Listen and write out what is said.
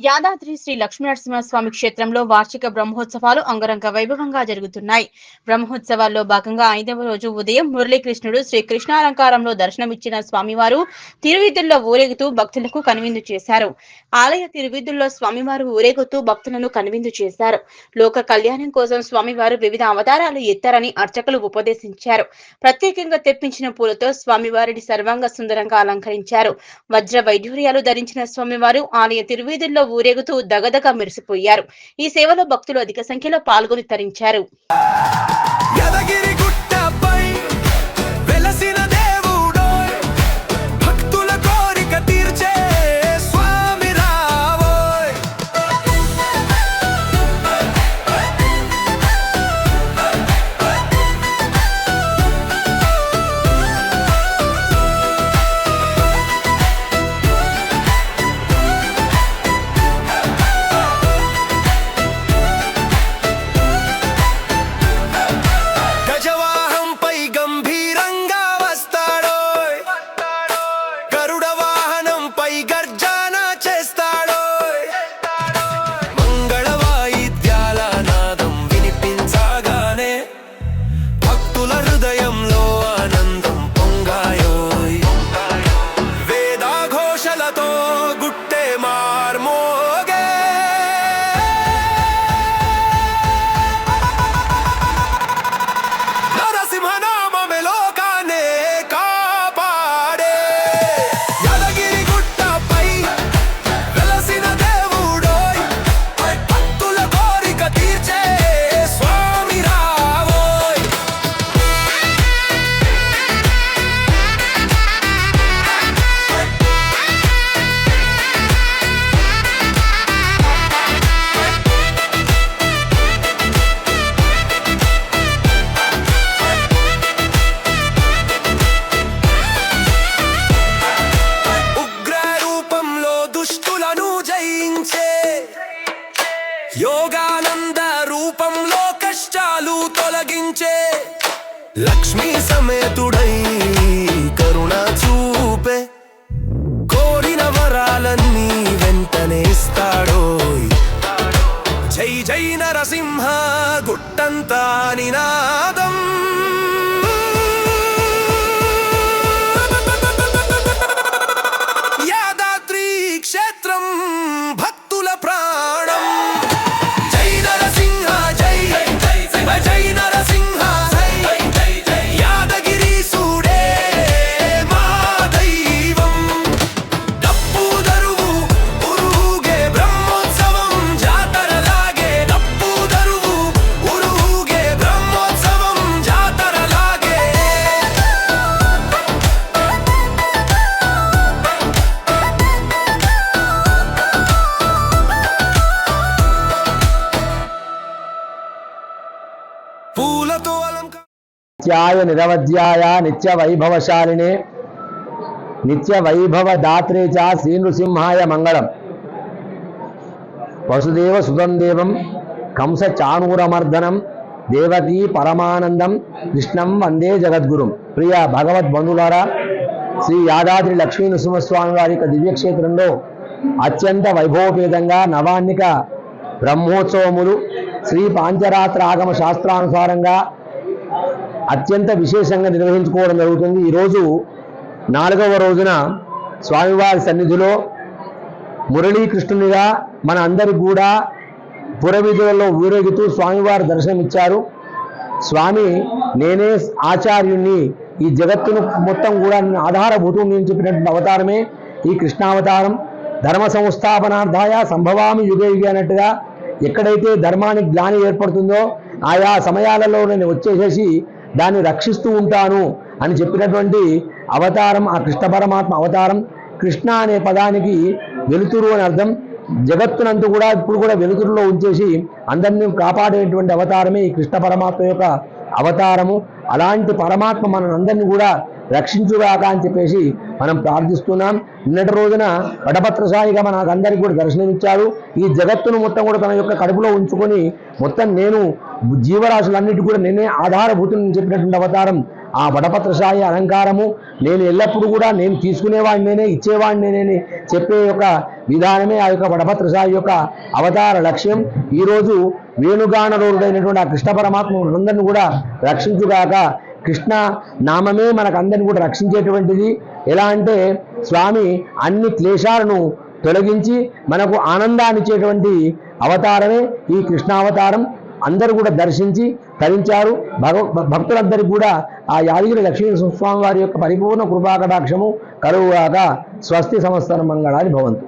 యాదాద్రి శ్రీ లక్ష్మీనరసింహస్వామి క్షేత్రంలో వార్షిక బ్రహ్మోత్సవాలు అంగరంగ వైభవంగా జరుగుతున్నాయి. బ్రహ్మోత్సవాల్లో భాగంగా 5వ రోజు ఉదయం మురళీకృష్ణుడు శ్రీ కృష్ణాలంకారంలో దర్శనమిచ్చిన స్వామివారు తిరువీధుల్లో ఊరేగుతూ భక్తులకు కనువిందు చేశారు. ఆలయ తిరువీధుల్లో స్వామివారు ఊరేగుతూ భక్తులను కనువిందు చేశారు. లోక కళ్యాణం కోసం స్వామివారు వివిధ అవతారాలు ఎత్తారని అర్చకులు ఉపదేశించారు. ప్రత్యేకంగా తెప్పించిన పూలతో స్వామివారిని సర్వాంగ సుందరంగా అలంకరించారు. వజ్ర వైఢూర్యాలు ధరించిన స్వామివారు ఆలయ తిరువీధుల్లో ఊరేగుతూ దగదగ మెరిసిపోయారు. ఈ సేవలో భక్తులు అధిక సంఖ్యలో పాల్గొని తరించారు. యోగానంద రూపంలో కష్టాలు తొలగించే లక్ష్మీ సమేతుడై కరుణ చూపే కోరిన వరాలన్నీ వెంటనే ఇస్తాడోయ్. జై జై నరసింహ గుట్టంతా నినాదం. యాదాద్రి క్షేత్రం భక్తుల ప్రాణం. జై నరసింహ జై జై నరసింహ యాదగిరీశుడే మా దైవం. డప్పు దరువు ఉరుగే బ్రహ్మోత్సవం జాతరలాగే. డప్పు దరువు ఉరుగే బ్రహ్మోత్సవం జాతరలాగే. పూలతో నిత్యాయ నిరవధ్యాయ నిత్య వైభవశాలినే నిత్య వైభవ దాత్రే చ శ్రీ నృసింహాయ మంగళం. వసుదేవ సుతం దేవం కంస చాణూరమర్దనం దేవకీ పరమానందం కృష్ణం వందే జగద్గురుం. ప్రియ భగవద్బంధులారా, శ్రీ యాదాద్రి లక్ష్మీ నృసింహస్వామి వారి యొక్క దివ్యక్షేత్రంలో అత్యంత వైభవపేతంగా నవాన్నిక బ్రహ్మోత్సవములు శ్రీ పాంచరాత్ర ఆగమ శాస్త్రానుసారంగా అత్యంత విశేషంగా నిర్వహించుకోవడం జరుగుతుంది. ఈరోజు 4వ రోజున స్వామివారి సన్నిధిలో మురళీకృష్ణునిగా మన అందరికి కూడా పురవీధులలో ఊరేగుతూ స్వామివారి దర్శనమిచ్చారు. స్వామి నేనే ఆచార్యుణ్ణి, ఈ జగత్తును మొత్తం కూడా ఆధారభూతం నేను చెప్పినటువంటి అవతారమే ఈ కృష్ణావతారం. ధర్మ సంస్థాపనార్థాయ సంభవామి యుగే యుగే అన్నట్టుగా ఎక్కడైతే ధర్మానికి గ్లాని ఏర్పడుతుందో ఆయా సమయాలలో నేను వచ్చేసేసి దాన్ని రక్షిస్తూ ఉంటాను అని చెప్పినటువంటి అవతారం ఆ కృష్ణ పరమాత్మ అవతారం. కృష్ణ అనే పదానికి వెలుతురు అని అర్థం. జగత్తునంతా కూడా ఇప్పుడు కూడా వెలుతురులో ఉంచేసి అందరినీ కాపాడేటువంటి అవతారమే ఈ కృష్ణ పరమాత్మ యొక్క అవతారము. అలాంటి పరమాత్మ మనందరినీ కూడా రక్షించుగాక అని చెప్పేసి మనం ప్రార్థిస్తున్నాం. నిన్నటి రోజున వటపత్రసాయిగా మనకందరికీ కూడా దర్శనమిచ్చాడు. ఈ జగత్తును మొత్తం కూడా తన యొక్క కడుపులో ఉంచుకొని మొత్తం నేను జీవరాశులన్నిటి కూడా నేనే ఆధారభూతుని చెప్పినటువంటి అవతారం ఆ వటపత్రశాయి అలంకారము నేను ఎల్లప్పుడూ కూడా నేను తీసుకునేవాడిని నేనే, ఇచ్చేవాడిని నేనే చెప్పే యొక్క విధానమే ఆ యొక్క వటపత్రశాయి యొక్క అవతార లక్ష్యం. ఈరోజు వేణుగానరోరుడైనటువంటి ఆ కృష్ణ పరమాత్మ అందరిని కూడా రక్షించుగాక. కృష్ణ నామమే మనకు అందరిని కూడా రక్షించేటువంటిది. ఎలా అంటే స్వామి అన్ని క్లేశాలను తొలగించి మనకు ఆనందాన్ని ఇచ్చేటువంటి అవతారమే ఈ కృష్ణావతారం. అందరూ కూడా దర్శించి తరించారు. భక్తులందరికీ కూడా ఆ యాదగిరి లక్ష్మీ స్వామి వారి యొక్క పరిపూర్ణ కృపాకటాక్షము కలుగుగాక. స్వస్తి సంవత్సరం మంగళాని భవంతు.